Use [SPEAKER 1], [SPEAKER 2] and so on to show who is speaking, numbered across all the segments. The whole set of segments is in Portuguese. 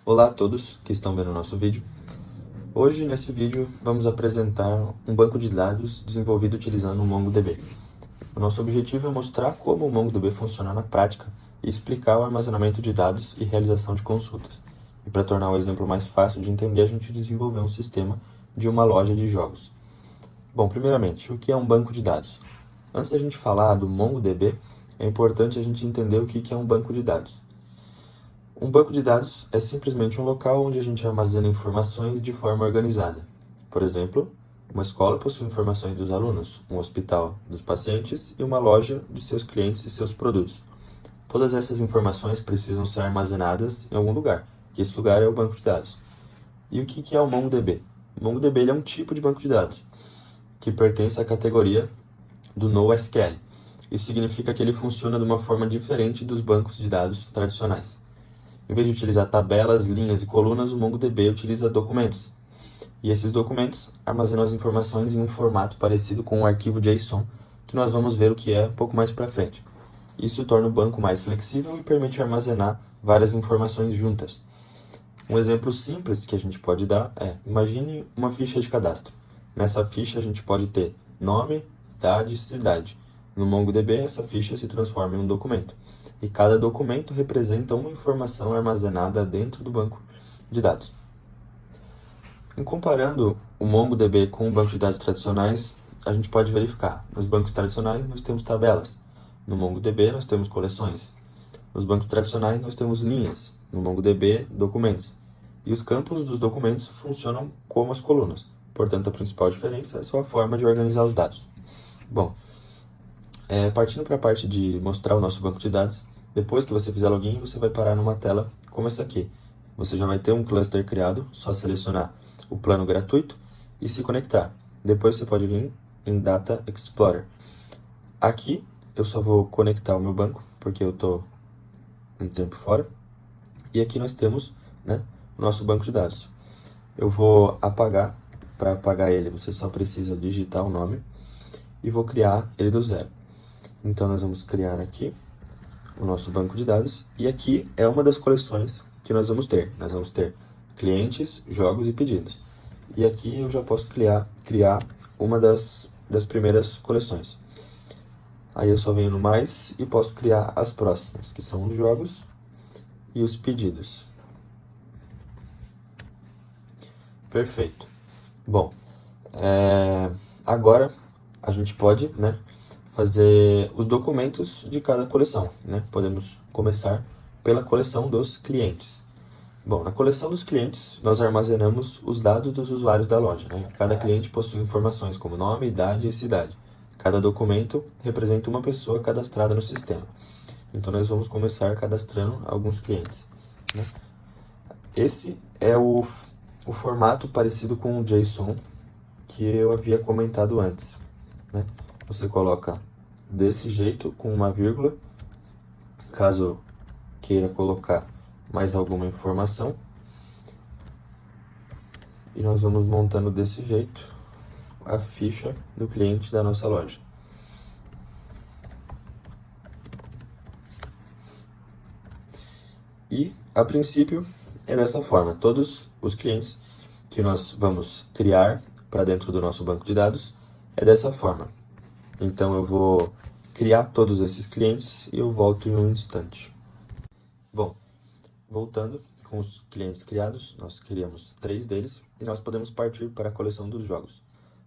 [SPEAKER 1] Olá a todos que estão vendo o nosso vídeo. Hoje, nesse vídeo, vamos apresentar um banco de dados desenvolvido utilizando o MongoDB. O nosso objetivo é mostrar como o MongoDB funciona na prática e explicar o armazenamento de dados e realização de consultas. E para tornar o exemplo mais fácil de entender, a gente desenvolveu um sistema de uma loja de jogos. Bom, primeiramente, o que é um banco de dados? Antes da gente falar do MongoDB, é importante a gente entender o que é um banco de dados. Um banco de dados é simplesmente um local onde a gente armazena informações de forma organizada. Por exemplo, uma escola possui informações dos alunos, um hospital dos pacientes e uma loja de seus clientes e seus produtos. Todas essas informações precisam ser armazenadas em algum lugar, e esse lugar é o banco de dados. E o que é o MongoDB? O MongoDB é um tipo de banco de dados, que pertence à categoria do NoSQL. Isso significa que ele funciona de uma forma diferente dos bancos de dados tradicionais. Em vez de utilizar tabelas, linhas e colunas, o MongoDB utiliza documentos. E esses documentos armazenam as informações em um formato parecido com um arquivo JSON, que nós vamos ver o que é um pouco mais para frente. Isso torna o banco mais flexível e permite armazenar várias informações juntas. Um exemplo simples que a gente pode dar é, imagine uma ficha de cadastro. Nessa ficha a gente pode ter nome, idade e cidade. No MongoDB, essa ficha se transforma em um documento. E cada documento representa uma informação armazenada dentro do banco de dados. Em comparando o MongoDB com o banco de dados tradicionais, a gente pode verificar. Nos bancos tradicionais nós temos tabelas. No MongoDB nós temos coleções. Nos bancos tradicionais nós temos linhas. No MongoDB, documentos. E os campos dos documentos funcionam como as colunas. Portanto, a principal diferença é só a forma de organizar os dados. Bom, partindo para a parte de mostrar o nosso banco de dados, depois que você fizer login, você vai parar numa tela como essa aqui. Você já vai ter um cluster criado, só selecionar o plano gratuito e se conectar. Depois você pode vir em Data Explorer. Aqui eu só vou conectar o meu banco, porque eu estou um tempo fora. E aqui nós temos, né, o nosso banco de dados. Eu vou apagar. Para apagar ele, você só precisa digitar o nome e vou criar ele do zero. Então nós vamos criar aqui o nosso banco de dados e aqui é uma das coleções que nós vamos ter. Nós vamos ter clientes, jogos e pedidos. E aqui eu já posso criar uma das primeiras coleções. Aí eu só venho no mais e posso criar as próximas, que são os jogos e os pedidos. Perfeito. Bom, agora a gente pode, né, fazer os documentos de cada coleção, né? Podemos começar pela coleção dos clientes. Bom, na coleção dos clientes, nós armazenamos os dados dos usuários da loja, né? Cada cliente possui informações como nome, idade e cidade. Cada documento representa uma pessoa cadastrada no sistema. Então, nós vamos começar cadastrando alguns clientes, né? Esse é o formato parecido com o JSON que eu havia comentado antes, né? Você coloca desse jeito, com uma vírgula, caso queira colocar mais alguma informação. E nós vamos montando desse jeito a ficha do cliente da nossa loja. E, a princípio, é dessa forma. Todos os clientes que nós vamos criar para dentro do nosso banco de dados é dessa forma. Então, eu vou criar todos esses clientes e eu volto em um instante. Bom, voltando com os clientes criados, nós criamos 3 deles e nós podemos partir para a coleção dos jogos.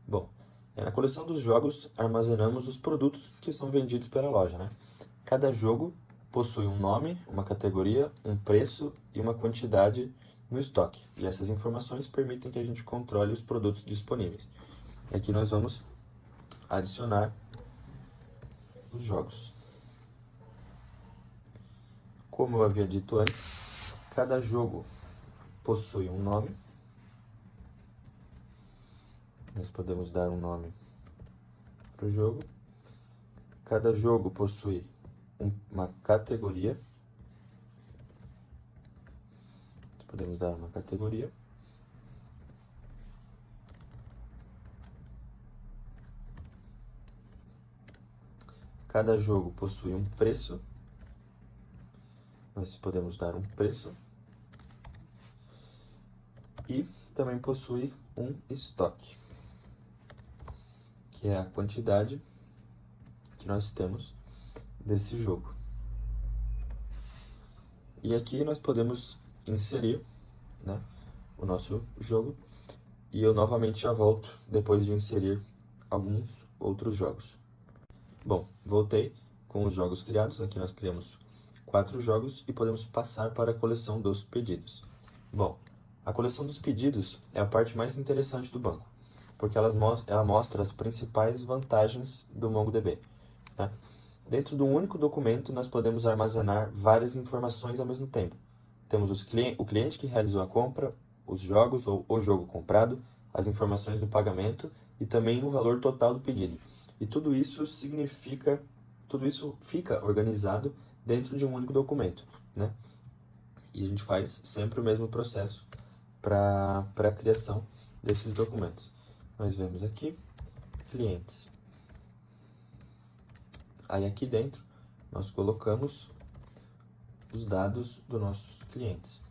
[SPEAKER 1] Bom, na coleção dos jogos armazenamos os produtos que são vendidos pela loja, né? Cada jogo possui um nome, uma categoria, um preço e uma quantidade no estoque. E essas informações permitem que a gente controle os produtos disponíveis. E aqui nós vamos adicionar os jogos. Como eu havia dito antes, cada jogo possui um nome. Nós podemos dar um nome para o jogo. Cada jogo possui uma categoria. Podemos dar uma categoria. Cada jogo possui um preço. Nós podemos dar um preço. E também possui um estoque, que é a quantidade que nós temos desse jogo. E aqui nós podemos inserir, né, o nosso jogo. E eu novamente já volto depois de inserir alguns outros jogos. Bom, voltei com os jogos criados. Aqui nós criamos 4 jogos e podemos passar para a coleção dos pedidos. Bom, a coleção dos pedidos é a parte mais interessante do banco, porque ela mostra as principais vantagens do MongoDB, né? Dentro de um único documento, nós podemos armazenar várias informações ao mesmo tempo. Temos o cliente que realizou a compra, os jogos ou o jogo comprado, as informações do pagamento e também o valor total do pedido. E tudo isso fica organizado dentro de um único documento, né? E a gente faz sempre o mesmo processo para a criação desses documentos. Nós vemos aqui, clientes. Aí aqui dentro, nós colocamos os dados dos nossos clientes,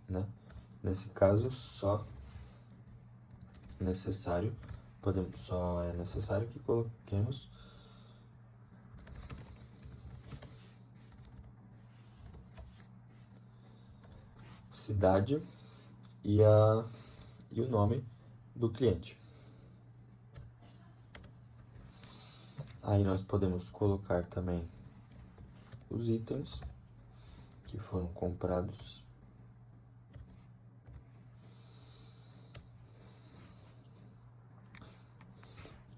[SPEAKER 1] né? Nesse caso, só é necessário que coloquemos cidade e o nome do cliente. Aí nós podemos colocar também os itens que foram comprados.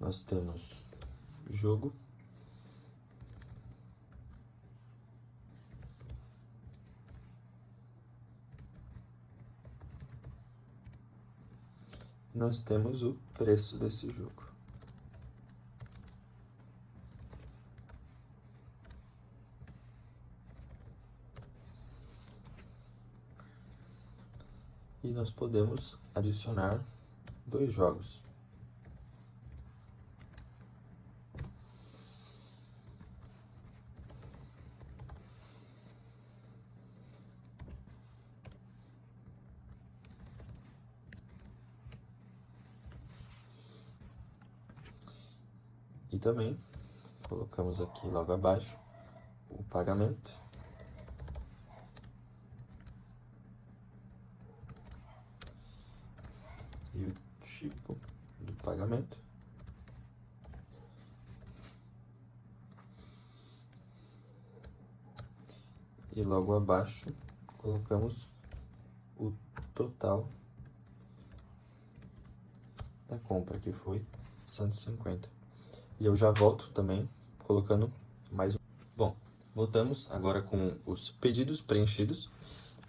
[SPEAKER 1] Nós temos jogo. Nós temos o preço desse jogo. E nós podemos adicionar 2 jogos. E também colocamos aqui logo abaixo o pagamento. E o tipo do pagamento. E logo abaixo colocamos o total da compra, que foi 150. E eu já volto também colocando mais um. Bom, voltamos agora com os pedidos preenchidos.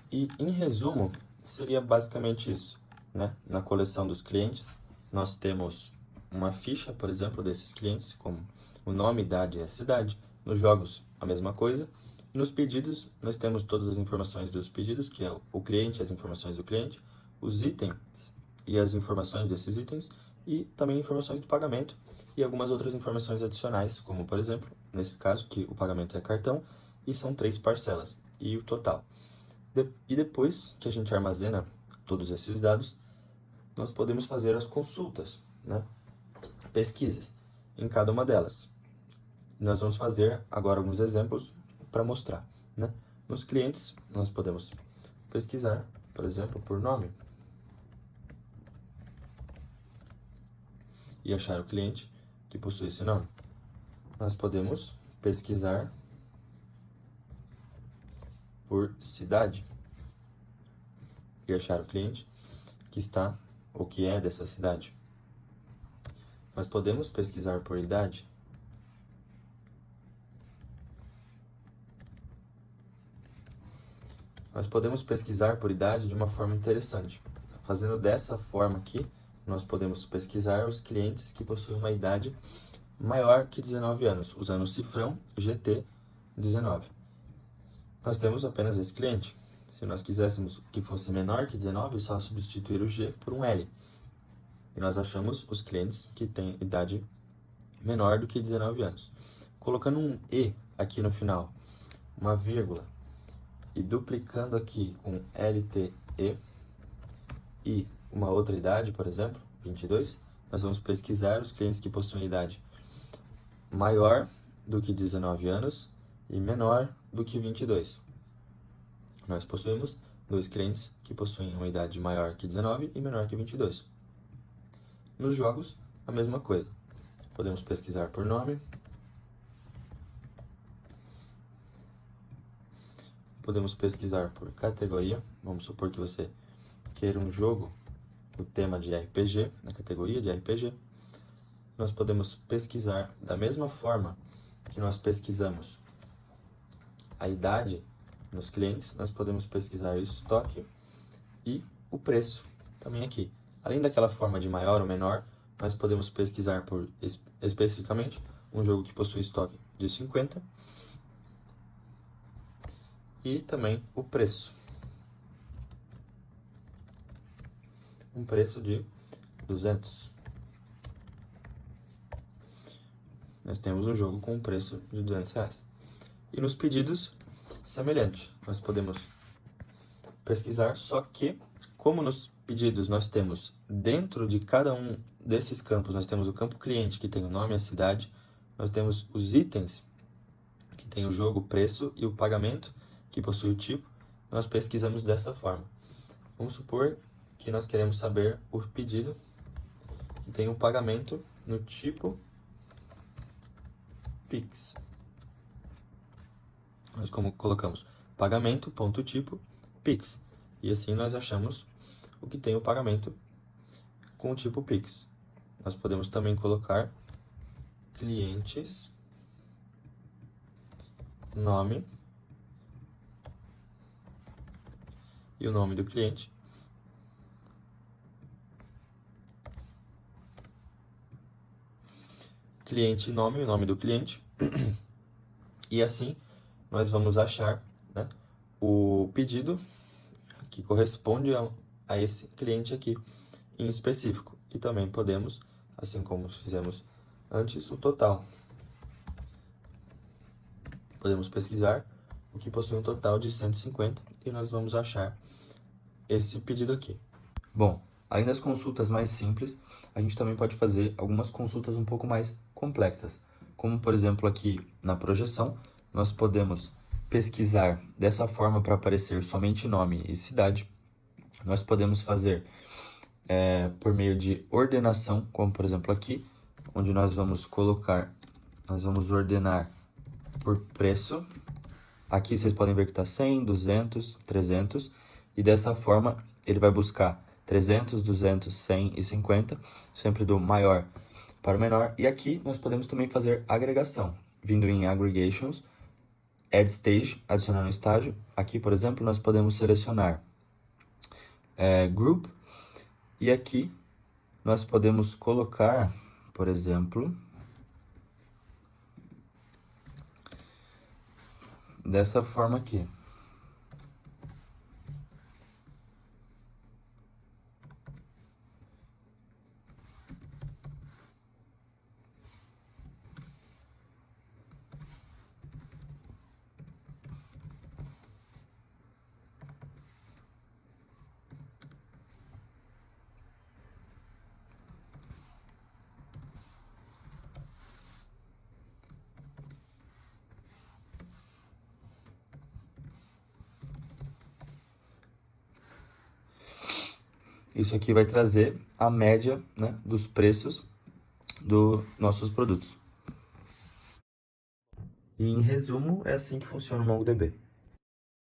[SPEAKER 1] E em resumo, seria basicamente isso, né? Na coleção dos clientes, nós temos uma ficha, por exemplo, desses clientes, como o nome, idade e a cidade. Nos jogos, a mesma coisa. E nos pedidos, nós temos todas as informações dos pedidos, que é o cliente, as informações do cliente, os itens e as informações desses itens, e também informações do pagamento e algumas outras informações adicionais, como, por exemplo, nesse caso, que o pagamento é cartão e são 3 parcelas, e o total. E depois que a gente armazena todos esses dados, nós podemos fazer as consultas, né? Pesquisas em cada uma delas. Nós vamos fazer agora alguns exemplos para mostrar, né? Nos clientes, nós podemos pesquisar, por exemplo, por nome e achar o cliente que possui esse nome. Nós podemos pesquisar por cidade e achar o cliente que está ou que é dessa cidade. Nós podemos pesquisar por idade de uma forma interessante. Fazendo dessa forma aqui, nós podemos pesquisar os clientes que possuem uma idade maior que 19 anos, usando o cifrão GT19. Nós temos apenas esse cliente. Se nós quiséssemos que fosse menor que 19, é só substituir o G por um L. E nós achamos os clientes que têm idade menor do que 19 anos. Colocando um E aqui no final, uma vírgula, e duplicando aqui um LTE e uma outra idade, por exemplo, 22, nós vamos pesquisar os clientes que possuem idade maior do que 19 anos e menor do que 22. Nós possuímos 2 clientes que possuem uma idade maior que 19 e menor que 22. Nos jogos, a mesma coisa. Podemos pesquisar por nome. Podemos pesquisar por categoria. Vamos supor que você queira um jogo do tema de RPG, na categoria de RPG. Nós podemos pesquisar da mesma forma que nós pesquisamos a idade nos clientes, nós podemos pesquisar o estoque e o preço também aqui. Além daquela forma de maior ou menor, nós podemos pesquisar por especificamente um jogo que possui estoque de 50 e também o preço. Um preço de 200. Nós temos um jogo com um preço de R$200. E nos pedidos, semelhante. Nós podemos pesquisar, só que, como nos pedidos nós temos, dentro de cada um desses campos, nós temos o campo cliente, que tem o nome e a cidade, nós temos os itens, que tem o jogo, o preço e o pagamento, que possui o tipo, nós pesquisamos dessa forma. Vamos supor que nós queremos saber o pedido, que tem o pagamento no tipo Pix. Nós colocamos pagamento.tipo Pix. E assim nós achamos o que tem o pagamento com o tipo Pix. Nós podemos também colocar clientes, nome e o nome do cliente. Cliente, nome e o nome do cliente. E assim nós vamos achar, né, o pedido que corresponde a esse cliente aqui em específico. E também podemos, assim como fizemos antes, o total. Podemos pesquisar o que possui um total de 150 e nós vamos achar esse pedido aqui. Bom, além das consultas mais simples, a gente também pode fazer algumas consultas um pouco mais complexas. Como, por exemplo, aqui na projeção, nós podemos pesquisar dessa forma para aparecer somente nome e cidade. Nós podemos fazer por meio de ordenação, como por exemplo aqui, onde nós vamos ordenar por preço. Aqui vocês podem ver que está 100, 200, 300, e dessa forma ele vai buscar 300, 200, 100 e 50, sempre do maior para o menor. E aqui nós podemos também fazer agregação, vindo em Aggregations, Add Stage, adicionar um estágio. Aqui, por exemplo, nós podemos selecionar Group, e aqui nós podemos colocar, por exemplo, dessa forma aqui. Isso aqui vai trazer a média, né, dos preços dos nossos produtos. E em resumo, é assim que funciona o MongoDB.